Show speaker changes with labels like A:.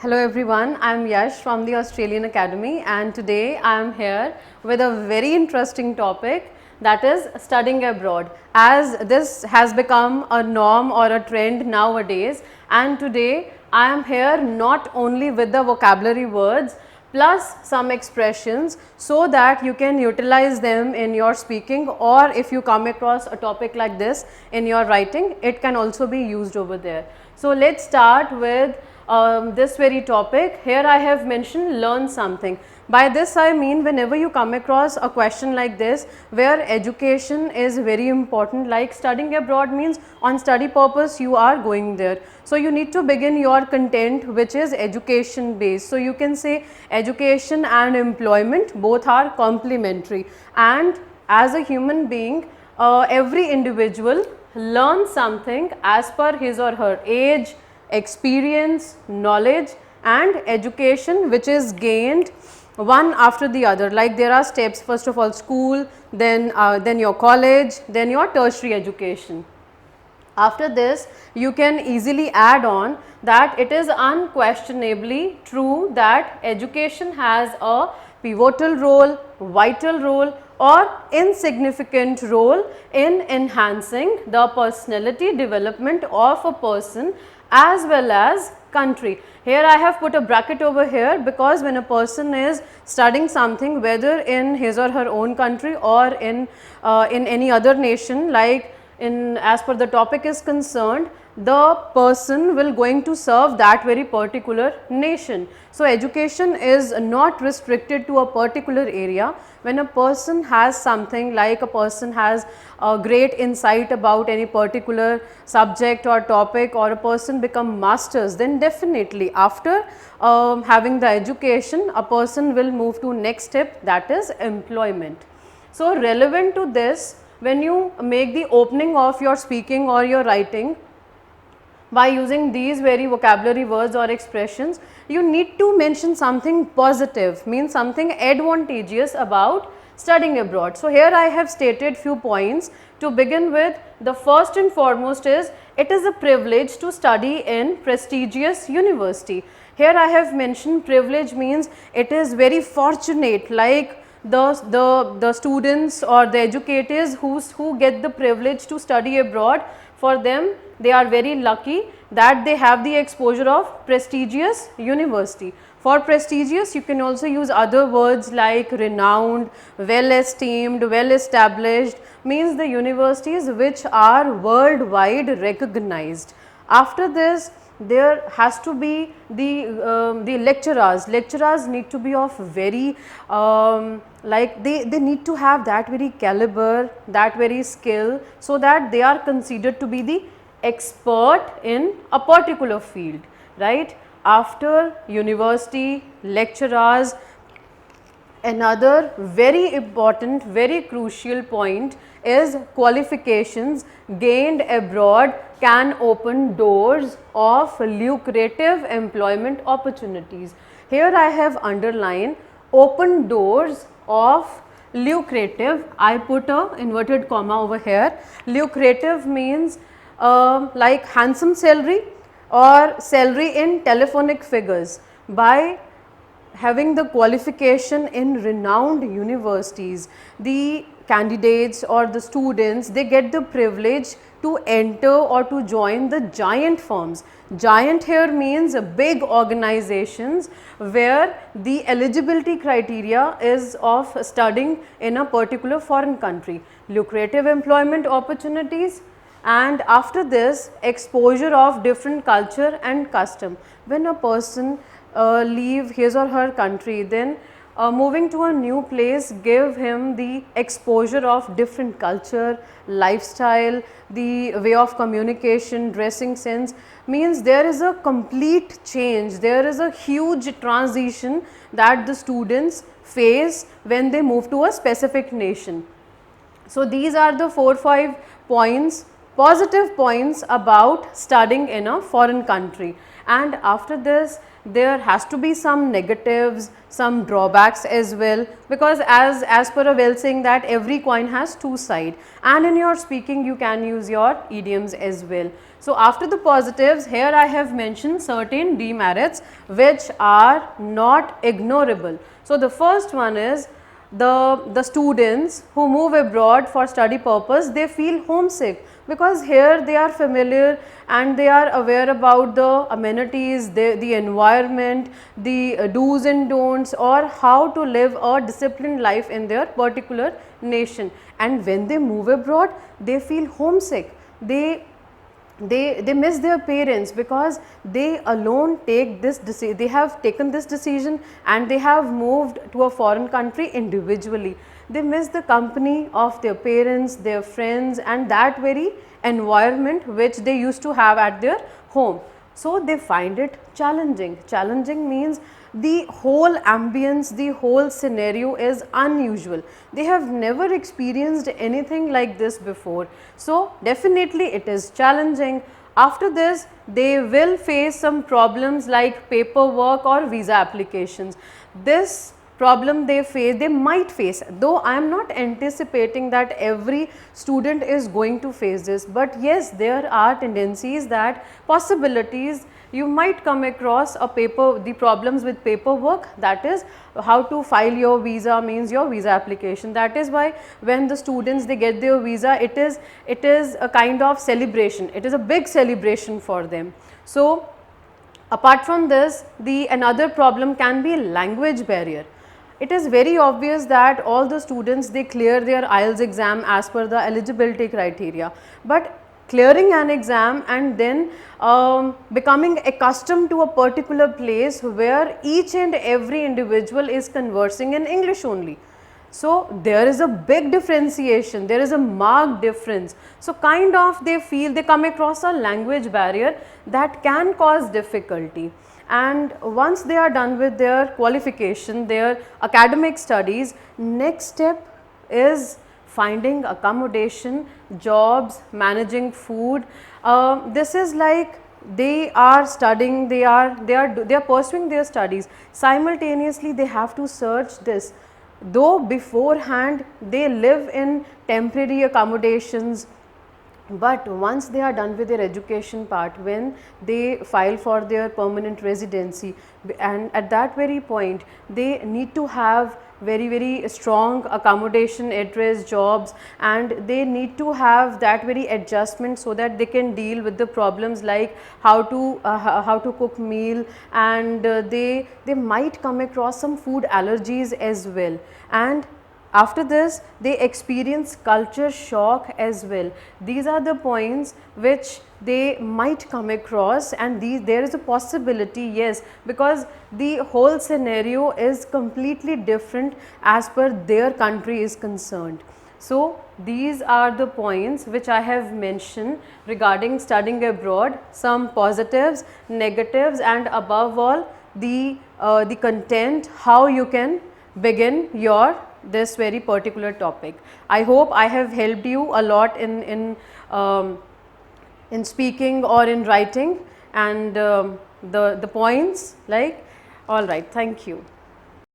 A: Hello everyone, I am Yash from the Australian Academy and today I am here with a very interesting topic, that is studying abroad, as this has become a norm or a trend nowadays. And today I am here not only with the vocabulary words plus some expressions so that you can utilize them in your speaking, or if you come across a topic like this in your writing, it can also be used over there. So let's start with this very topic. Here I have mentioned learn something. By this I mean whenever you come across a question like this where education is very important, like studying abroad means on study purpose you are going there. So you need to begin your content which is education based. So you can say education and employment both are complementary, and as a human being every individual learns something as per his or her age, experience, knowledge and education, which is gained one after the other. Like there are steps, first of all school, then your college, then your tertiary education. After this you can easily add on that it is unquestionably true that education has a pivotal role, vital role or insignificant role in enhancing the personality development of a person as well as country. Here I have put a bracket over here because when a person is studying something, whether in his or her own country or in any other nation, like as per the topic is concerned, the person will going to serve that very particular nation. So education is not restricted to a particular area. When a person has something, like a person has a great insight about any particular subject or topic, or a person become masters, then definitely after having the education a person will move to next step, that is employment. So relevant to this, when you make the opening of your speaking or your writing by using these very vocabulary words or expressions, you need to mention something positive, means something advantageous about studying abroad. So here I have stated few points. To begin with, the first and foremost is it is a privilege to study in prestigious university. Here I have mentioned privilege means it is very fortunate, like the students or the educators who get the privilege to study abroad, for them they are very lucky that they have the exposure of prestigious university. For prestigious you can also use other words like renowned, well esteemed, well established, means the universities which are worldwide recognized. After this there has to be the lecturers. Lecturers need to be of very like they need to have that very caliber, that very skill, so that they are considered to be the expert in a particular field, right? After university, lecturers, another very important, very crucial point is qualifications gained abroad can open doors of lucrative employment opportunities. Here I have underlined open doors of lucrative. I put a inverted comma over here. Lucrative means like handsome salary or salary in telephonic figures. By having the qualification in renowned universities, the candidates or the students, they get the privilege to enter or to join the giant firms. Giant here means big organizations where the eligibility criteria is of studying in a particular foreign country. Lucrative employment opportunities, and after this exposure of different culture and custom. When a person leave his or her country, then moving to a new place give him the exposure of different culture, lifestyle, the way of communication, dressing sense, means there is a complete change, there is a huge transition that the students face when they move to a specific nation. So these are the 4-5 points, positive points about studying in a foreign country. And after this there has to be some negatives, some drawbacks as well, because as per a well saying that every coin has two sides, and in your speaking you can use your idioms as well. So, after the positives, here I have mentioned certain demerits which are not ignorable. So, the first one is the students who move abroad for study purpose, they feel homesick, because here they are familiar and they are aware about the amenities, the environment, the do's and don'ts, or how to live a disciplined life in their particular nation. And when they move abroad, they feel homesick. They miss their parents, because they alone take this decision, they have taken this decision and they have moved to a foreign country individually. They miss the company of their parents, their friends, and that very environment which they used to have at their home. So, they find it challenging. Challenging means the whole ambience, the whole scenario is unusual. They have never experienced anything like this before. So, definitely it is challenging. After this, they will face some problems like paperwork or visa applications. This problem they might face, though I am not anticipating that every student is going to face this, but yes, there are tendencies, that possibilities you might come across the problems with paperwork, that is how to file your visa, means your visa application. That is why when the students they get their visa, it is a kind of celebration, it is a big celebration for them. So, apart from this, another problem can be language barrier. It is very obvious that all the students they clear their IELTS exam as per the eligibility criteria, but clearing an exam and then becoming accustomed to a particular place where each and every individual is conversing in English only. So, there is a big differentiation, there is a marked difference. So, kind of they come across a language barrier that can cause difficulty. And once they are done with their qualification, their academic studies, next step is finding accommodation, jobs, managing food. This is like they are studying, they are pursuing their studies. Simultaneously, they have to search this. Though beforehand they live in temporary accommodations, but once they are done with their education part, when they file for their permanent residency, and at that very point they need to have very strong accommodation, address, jobs, and they need to have that very adjustment so that they can deal with the problems like how to cook meal, and they might come across some food allergies as well. And after this, they experience culture shock as well. These are the points which they might come across, and there is a possibility, yes, because the whole scenario is completely different as per their country is concerned. So, these are the points which I have mentioned regarding studying abroad, some positives, negatives, and above all the content, how you can begin this very particular topic. I hope I have helped you a lot in speaking or in writing, and the points, like, all right, thank you.